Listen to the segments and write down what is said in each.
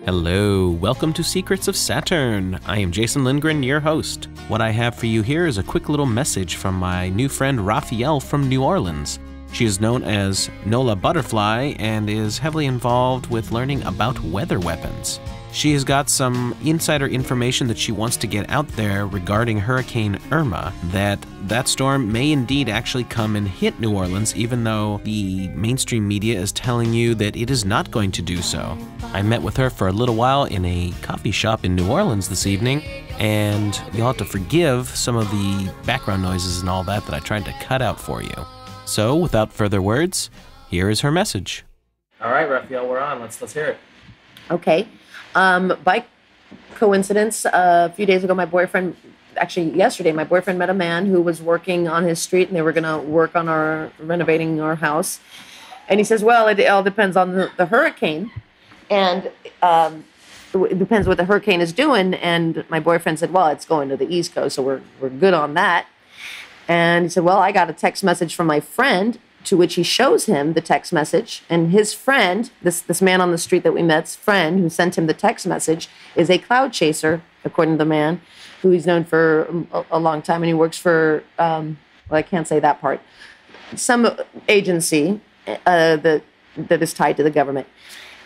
Hello, welcome to Secrets of Saturn. I am Jason Lindgren, your host. What I have for you here is a quick little message from my new friend Raphaelle from New Orleans. She is known as NOLAButterfly and is heavily involved with learning about weather weapons. She has got some insider information that she wants to get out there regarding Hurricane Irma, that storm may indeed actually come and hit New Orleans, even though the mainstream media is telling you that it is not going to do so. I met with her for a little while in a coffee shop in New Orleans this evening, and you'll have to forgive some of the background noises and all that I tried to cut out for you. So, without further words, here is her message. All right, Raphaelle, we're on. Let's hear it. Okay. By coincidence, a few days ago, yesterday, my boyfriend met a man who was working on his street, and they were going to work on renovating our house. And he says, well, it all depends on the hurricane, and it depends what the hurricane is doing. And my boyfriend said, well, it's going to the East Coast, so we're good on that. And he said, well, I got a text message from my friend, to which he shows him the text message. And his friend, this man on the street that we met's friend who sent him the text message, is a cloud chaser, according to the man, who he's known for a long time. And he works for, I can't say that part, some agency that is tied to the government.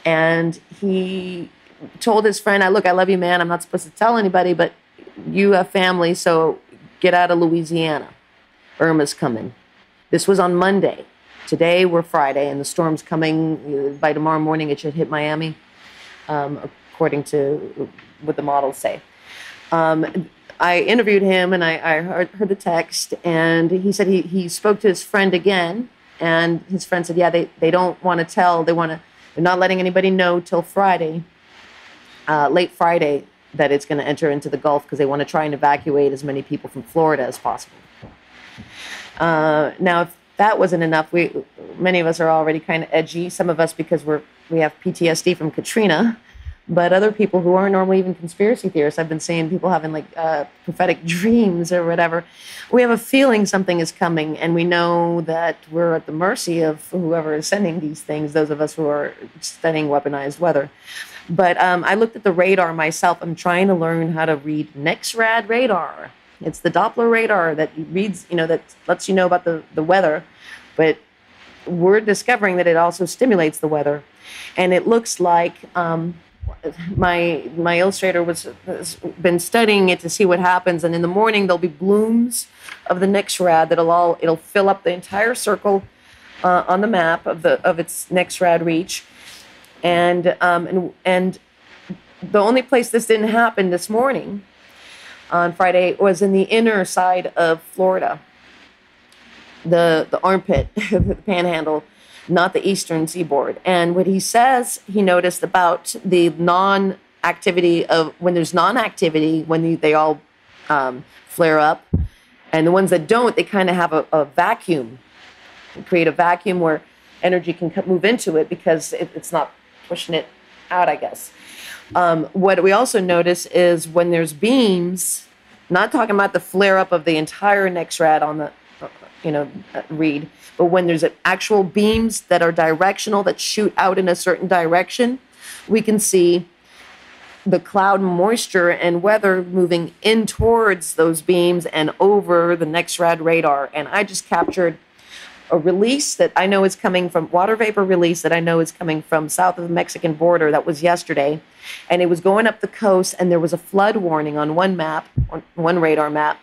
And he told his friend, look, I love you, man. I'm not supposed to tell anybody, but you have family, so get out of Louisiana. Irma's coming. This was on Monday. Today we're Friday, and the storm's coming. By tomorrow morning, it should hit Miami, according to what the models say. I interviewed him, and I heard the text, and he said he spoke to his friend again, and his friend said, yeah, they don't want to tell. They're not letting anybody know till Friday, late Friday, that it's going to enter into the Gulf, because they want to try and evacuate as many people from Florida as possible. Now, if that wasn't enough, many of us are already kind of edgy. Some of us because we have PTSD from Katrina, but other people who aren't normally even conspiracy theorists. I've been seeing people having prophetic dreams or whatever. We have a feeling something is coming, and we know that we're at the mercy of whoever is sending these things. Those of us who are studying weaponized weather. But I looked at the radar myself. I'm trying to learn how to read NEXRAD radar. It's the Doppler radar that reads, that lets you know about the weather, but we're discovering that it also stimulates the weather. And it looks like my illustrator has been studying it to see what happens. And in the morning, there'll be blooms of the NEXRAD it'll fill up the entire circle on the map of its NEXRAD reach. And the only place this didn't happen this morning on Friday was in the inner side of Florida, the armpit, the panhandle, not the eastern seaboard. And what he says he noticed about the non-activity of when there's non-activity, when they all flare up, and the ones that don't, they kind of have a vacuum, create a vacuum where energy can move into it because it's not pushing it out, I guess. What we also notice is when there's beams, not talking about the flare up of the entire NEXRAD on the, read, but when there's actual beams that are directional that shoot out in a certain direction, we can see the cloud moisture and weather moving in towards those beams and over the NEXRAD radar. And I just captured a release that I know is coming from water vapor release that I know is coming from south of the Mexican border. That was yesterday. And it was going up the coast, and there was a flood warning on one radar map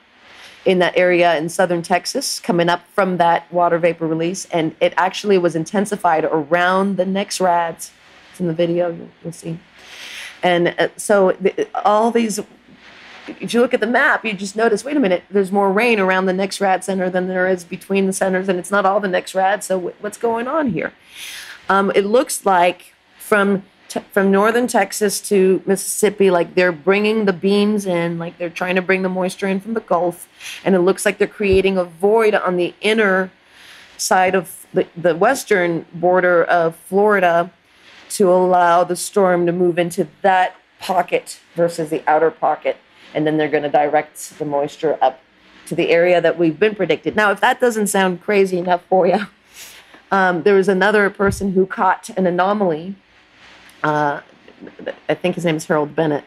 in that area in southern Texas coming up from that water vapor release. And it actually was intensified around the NEXRADs. It's in the video, you'll see. And all these, if you look at the map, you just notice, wait a minute, there's more rain around the NEXRAD center than there is between the centers, and it's not all the NEXRAD, so what's going on here? It looks like from northern Texas to Mississippi, like they're bringing the beams in, like they're trying to bring the moisture in from the Gulf, and it looks like they're creating a void on the inner side of the western border of Florida to allow the storm to move into that pocket versus the outer pocket. And then they're going to direct the moisture up to the area that we've been predicted. Now, if that doesn't sound crazy enough for you, there was another person who caught an anomaly I think his name is Harold Bennett,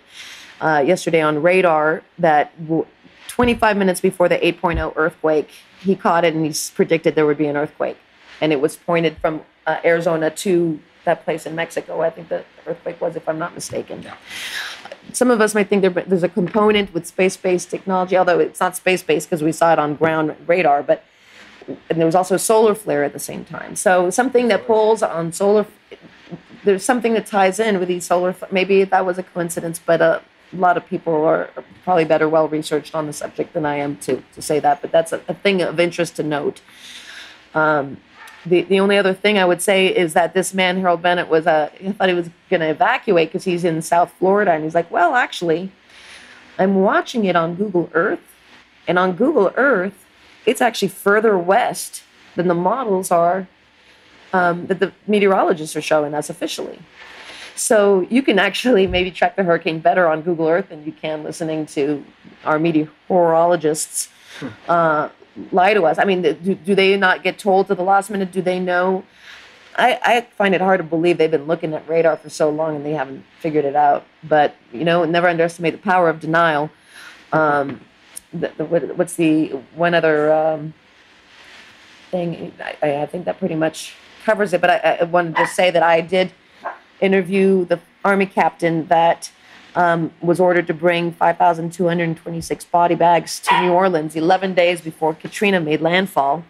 yesterday on radar that 25 minutes before the 8.0 earthquake, he caught it and he predicted there would be an earthquake. And it was pointed from Arizona to that place in Mexico. I think the earthquake was, if I'm not mistaken. Yeah. Some of us might think there's a component with space-based technology, although it's not space-based because we saw it on ground radar, and there was also a solar flare at the same time. So something that pulls on solar, there's something that ties in with these solar, maybe that was a coincidence, but a lot of people are probably better well-researched on the subject than I am to say that, but that's a thing of interest to note. The only other thing I would say is that this man, Harold Bennett, he thought he was going to evacuate because he's in South Florida. And he's like, well, actually, I'm watching it on Google Earth. And on Google Earth, it's actually further west than the models are that the meteorologists are showing us officially. So you can actually maybe track the hurricane better on Google Earth than you can listening to our meteorologists lie to us. I mean, do they not get told to the last minute? Do they know? I find it hard to believe they've been looking at radar for so long and they haven't figured it out. But, never underestimate the power of denial. What's the one other thing? I think that pretty much covers it. But I wanted to say that I did interview the Army captain that was ordered to bring 5,226 body bags to New Orleans 11 days before Katrina made landfall.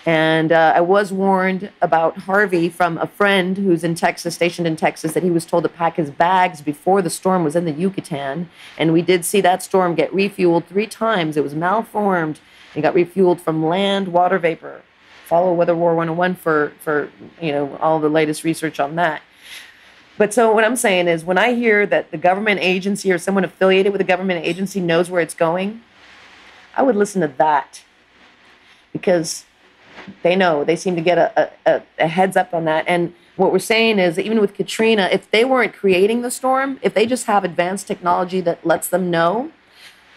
And I was warned about Harvey from a friend who's in Texas, stationed in Texas, that he was told to pack his bags before the storm was in the Yucatan. And we did see that storm get refueled 3 times. It was malformed. It got refueled from land, water vapor. Follow Weather War 101 for all the latest research on that. But so what I'm saying is when I hear that the government agency or someone affiliated with a government agency knows where it's going, I would listen to that because they know. They seem to get a heads up on that. And what we're saying is that even with Katrina, if they weren't creating the storm, if they just have advanced technology that lets them know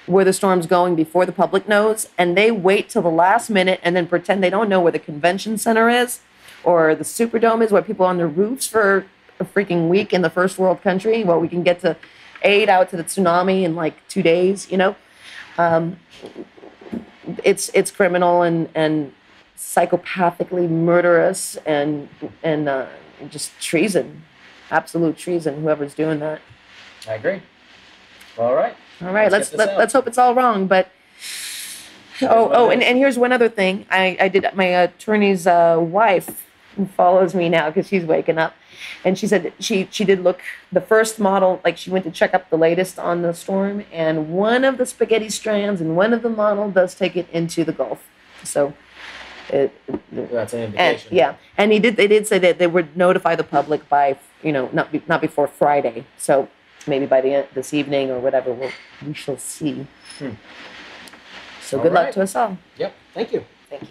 where the storm's going before the public knows, and they wait till the last minute and then pretend they don't know where the convention center is or the Superdome is, where people are on their roofs for a freaking week in the first world country, well, we can get to aid out to the tsunami in like 2 days, it's criminal and psychopathically murderous and just treason, absolute treason, whoever's doing that. I agree. All right. Let's hope it's all wrong, but and here's one other thing. I did my attorney's wife who follows me now because she's waking up. And she said she did look, the first model, like she went to check up the latest on the storm, and one of the spaghetti strands and one of the model does take it into the Gulf. So that's an indication. And they did say that they would notify the public by, not before Friday. So maybe by the end this evening or whatever, we shall see. So good luck to us all. Yep. Thank you. Thank you.